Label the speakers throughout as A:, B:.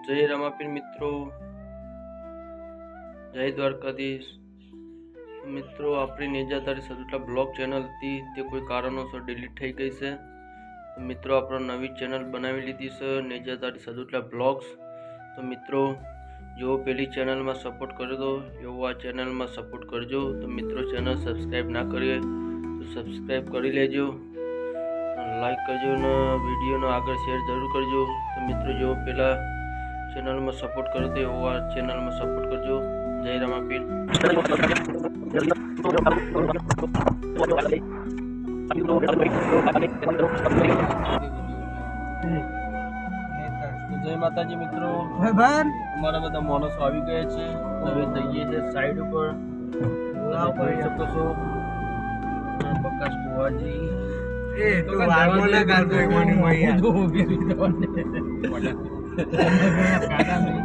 A: जय रामापीर मित्रों, जय द्वारकाधीश मित्रों। अपनी नेजाधारी सदुटला ब्लॉग चेनल थी ते कोई कारणोसर डिलीट थई गई है। तो मित्रों अपना नवी चेनल बनावी लीधी है नेजाधारी सदुटला ब्लॉग्स। तो मित्रों जो पहली चेनल में सपोर्ट कर दो एवं आ चेनल में सपोर्ट करजो। तो मित्रों चेनल सब्सक्राइब ना करिए तो सब्सक्राइब कर लेजो, लाइक करजो ने वीडियो ने आगे शेर जरूर करजो। तो मित्रों जो पहला चैनल में सपोर्ट करते हो आ चैनल में सपोर्ट करजो। जय रामापीर। जय माताजी मित्रों, हमारा बधा माणसो આવી ગયા છે। હવે જઈએ છે સાઈડ ઉપર। જોઈ શકો છો પ્રકાશ બુવાજી
B: તો આગળ ગાતો મને મૈયા
A: તો ઉભી રહી જવાને કાકા નહીં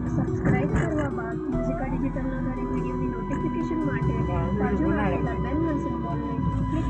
C: સબસ્ક્રાઇબ કરવા બાદ મ્યુઝિકા ડિજિટલના દરેક વિડીયોની નોટિફિકેશન માટે બાજુમાં આવેલા બેલના સિમ્બોલને ક્લિક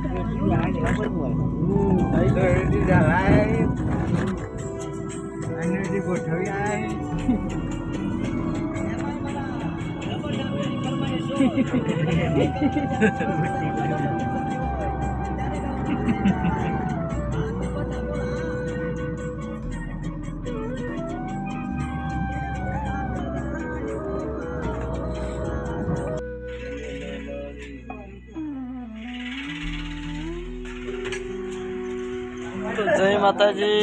A: तो जय माताजी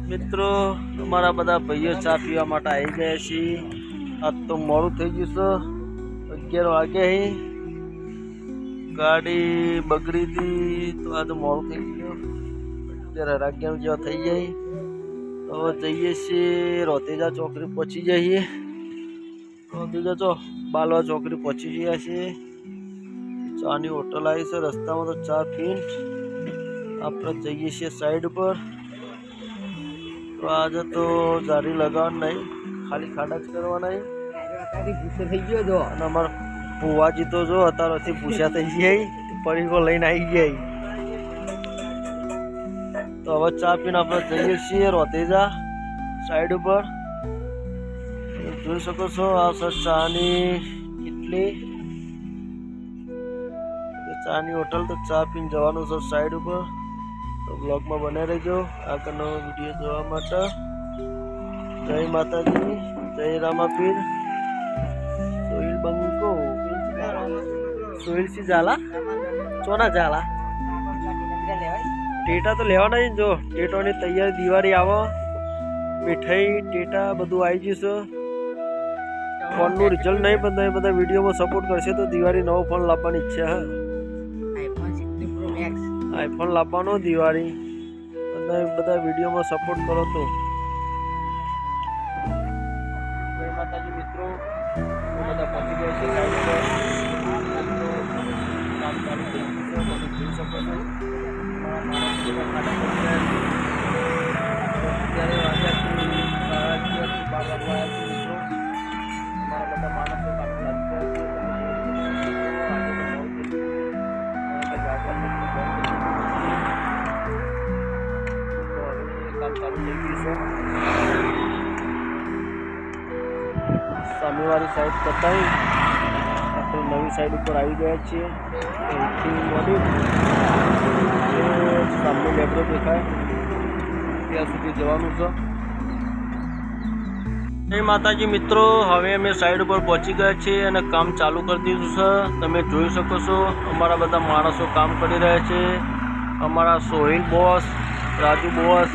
A: मित्रों, अमरा बधा भाईओ चा पीवा माटे आई गया छे। आज तो मोडું થઈ ગયું છે, 11 વાગે ही गाड़ी बगड़ी थी तो आज मोडું થઈ ગયું। 11 જેવા થઈ જાય તો જઈએ છીએ રોતેજા ચોકડી પહોંચી જઈએ। રોતેજા ચો બાલવા ચોકડી પહોંચી ગયા છીએ। ચાની હોટલ આવી છે, રસ્તામાં તો ચા પીને આપણે જઈએ છીએ સાઈડ પર। તો આજે તો જારી લગાવવાનું નહીં, ખાલી ખાડા જ કરવાના।
B: થઈ ગયો જો
A: અને અમારા ભુવાજી તો જો અત્યારથી પૂછ્યા થઈ જાય પડીકો લઈને આવી જાય। તો હવે ચા પીને આપણે જઈએ છીએ રોતેજા સાઈડ ઉપર। જોઈ શકો છો આ છે ચાની કેટલી ચાની હોટલ। તો ચા પીને જવાનું છે સાઈડ ઉપર। तो ब्लॉग में बने रहो आगळनो वीडियो जोवा माटे। जय माताजी, जय रामापीर। सोहिल बंको सोहिल सी जाला चोना जाला टेटा तो लेवाना ही जो टेटोनी तैयारी दिवाળી आवे मिठाई टेटा बधुं आई जशे। फोन નું रिजल्ट नहीं पण તમે બધા વિડિયો માં સપોર્ટ કરશે તો દિવાળી નવો ફોન લાવવાની ઈચ્છા છે। आईफोन लावવાનો દિવાળી બધા વિડીયો માં સપોર્ટ કરો તો। જય માતાજી મિત્રો, બધા પહોંચી ગયા છે સાઈડ પર। કામ ચાલુ થઈ ગયું છે, તમે જોઈ શકો છો મારા માણસો બધા ખાડા કરી રહ્યા છે। અત્યારે વાગ્યા છે 11:30 વાગ્યા છે મિત્રો। મારા બધા માણસો કામ લાગી ગયા છે। सामने वाली साइड बताई अपनी नवी साइड पर आई गया छे। सामने लेपटॉप देखाय ત્યાં સુધી જવાનું છે। જય માતાજી મિત્રો, હવે અમે સાઈડ ઉપર પહોંચી ગયા છીએ અને કામ ચાલુ કરી દીધું છે। તમે જોઈ શકો છો અમારા બધા માણસો કામ કરી રહ્યા છે। અમારા Sohil boss, Raju boss,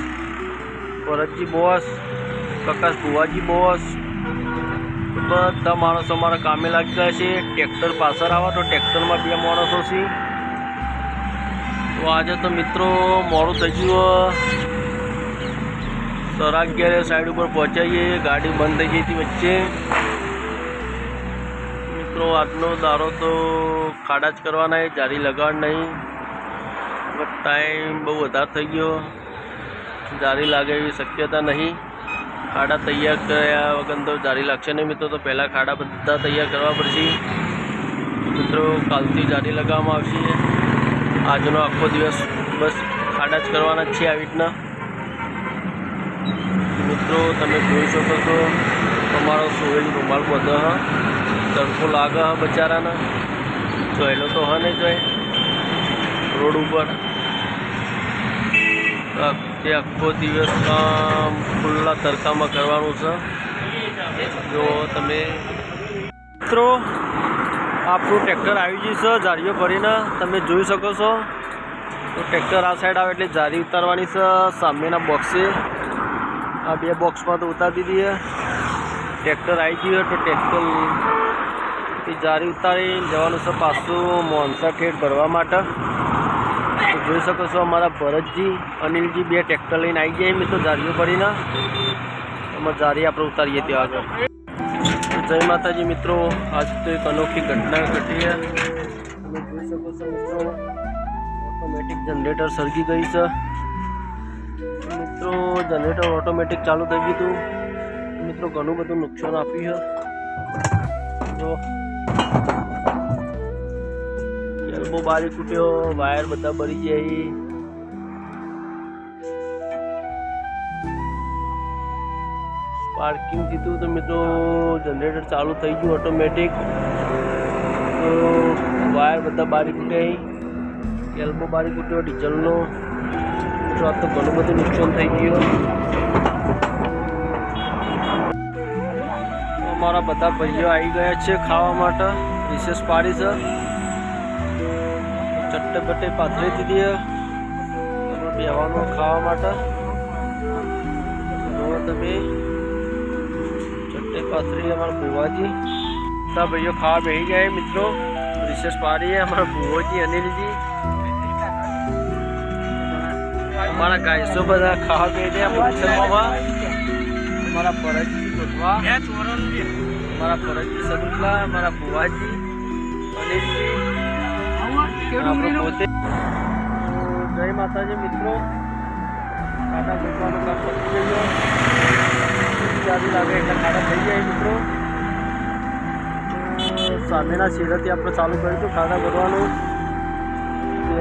A: Bharatji boss, Prakash ભુવાજી બોસ બધા માણસો અમારા કામે લાગી ગયા છે। ટ્રેક્ટર પાછળ આવે તો ટ્રેક્ટરમાં 2 માણસો છે। તો આજે તો મિત્રો મોડું થઈ ગયું। 11:30 સાઈડ ઉપર પહોંચાઈએ, ગાડી બંધ થઈ ગઈ હતી વચ્ચે। મિત્રો આજનો દારો તો ખાડા જ કરવાના, જારી લગાડ નહીં। टाइम बहुत વધારે થઈ ગયો, જારી લાગે એવી શક્યતા નહીં। ખાડા તૈયાર કર્યા વગર તો જારી લાગશે નહીં મિત્રો. તો પહેલાં ખાડા બધા તૈયાર કરવા પડશે મિત્રો. કાલથી જારી લગાવવામાં આવશે. આજનો આખો દિવસ બસ ખાડા જ કરવાના જ છે આવી રીતના મિત્રો. તમે જોઈ શકો છો તમારો સોવેલ રૂમાલ બધો હ તડકો લાગે હ બચારાને. જોયેલો તો હ નહીં જોઈ રોડ ઉપર. તે આખો દિવસ કામ ખુલ્લા તડકામાં કરવાનું છે. જો તમે મિત્રો આપણું ટ્રેક્ટર આવી ગયું છે જારીઓ ભરીને તમે જોઈ શકો છો. તો ટ્રેક્ટર આ સાઈડ આવે એટલે જારી ઉતારવાની છે. સામેના બોક્સે આ બે બોક્સમાં તો ઉતારી દીધી છે. ટ્રેક્ટર આવી ગયું તો ટ્રેક્ટર જારી ઉતારી જવાનું છે પાછું મોનસા ઠેઠ ભરવા માટે. તો જોઈ શકો છો અમારા ભરતજી અનિલજી બે ટ્રેક્ટર લઈને આવી જાય મિત્રો જારીઓ ભરીને. એમાં જારી આપણે ઉતારીએ ત્યાં આગળ. જય માતાજી મિત્રો. આજ તો એક અનોખી ઘટના ઘટી છે. તમે જોઈ શકો છો મિત્રો ઓટોમેટિક જનરેટર સળગી ગઈ છે મિત્રો. જનરેટર ઓટોમેટિક ચાલુ થઈ ગયું હતું મિત્રો. ઘણું બધું નુકસાન આપ્યું છે. તો એલ્બો બારી તૂટ્યો, વાયર બધા બળી જાય. પાર્કિંગ કીધું તો મિત્રો જનરેટર ચાલુ થઈ ગયું ઓટોમેટિક. તો વાયર બધા બારી તૂટ્યા. એલ્બો બારી તૂટ્યો ડીઝલનો. તો આ તો ઘણું બધું નુકસાન થઈ ગયું. અમારા બધા ભાઈઓ આવી ગયા છે ખાવા માટે. રિસેસ પાડી છે. ચટ્ટે બટ્ટે પાથરી દીધી બેવાનું ખાવા માટે. તમે ચટ્ટે પાથરી અમારા ભુવાજી બધા ભાઈઓ ખાવા બેસી ગયા મિત્રો. રિસેસ પાડી અમારા ભુવાજી અનિલજી. અમારા ગાયસો બધા ખાવા બેસી ગયા શર્મામાં. અમારા ભરતજી ગોઠવા, અમારા ભરતજી સદુલ્લા, અમારા ભુવાજી અનિલજી, આપણે પોતે. જય માતાજી મિત્રો. ખાડા ગોઠવાનું કામ પતી ગયું. જારી લાગે એટલે ખાડા થઈ જાય મિત્રો. સામેના છેડેથી આપણે ચાલુ કર્યું હતું ખાડા ભરવાનું.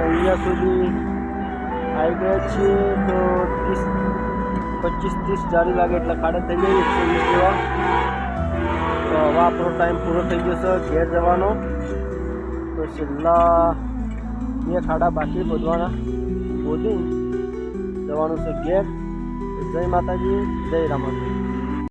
A: અહીંયા સુધી આવી ગયા છીએ. તો 25-30 જારી લાગે એટલે ખાડા થઈ જાય 120 જેવા. તો હવે આપણો ટાઈમ પૂરો થઈ ગયો છે ઘેર જવાનો. તો છેલ્લા 2 ખાડા બાકી બોધવાના. બોધી જવાનું છે ઘેર. જય માતાજી, જય રામાજી.